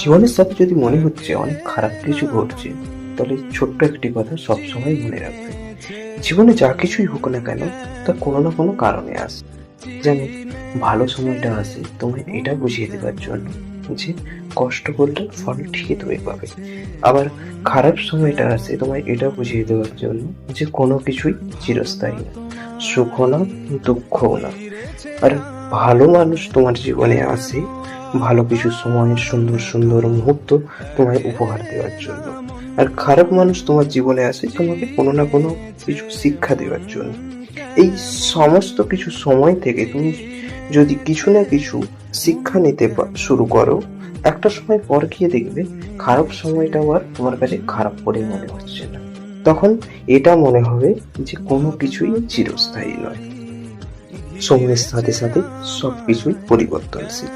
জীবনের সাথে যদি মনে হচ্ছে অনেক খারাপ কিছু ঘটছে, তাহলে ছোট্ট একটি কথা সবসময় মনে রাখবে। জীবনে যা কিছুই হোক না কেন, তা কোনো না কোনো কারণে আসে। যেমন ভালো সময়টা আসে তোমায় এটা বুঝিয়ে দেওয়ার জন্য যে কষ্ট করলে ফল ঠিকই তুমি পাবে। আবার খারাপ সময়টা আসে তোমায় এটা বুঝিয়ে দেওয়ার জন্য যে কোনো কিছুই চিরস্থায়ী না, সুখও না, দুঃখও না। আর ভালো মানুষ তোমার জীবনে আসে ভালো কিছু সময়, সুন্দর সুন্দর মুহূর্ত তোমায় উপহার দেওয়ার জন্য। আর খারাপ মানুষ তোমার জীবনে আসে তোমাকে কোনো না কোনো কিছু শিক্ষা দেওয়ার জন্য। এই সমস্ত কিছু সময় থেকে তুমি যদি কিছু না কিছু শিক্ষা নিতে শুরু করো, একটা সময় পর গিয়ে দেখবে খারাপ সময়টাও আর তোমার কাছে খারাপ বলে মনে হচ্ছে না। তখন এটা মনে হবে যে কোনো কিছুই চিরস্থায়ী নয়, সময়ের সাথে সাথে সবকিছুই পরিবর্তনশীল।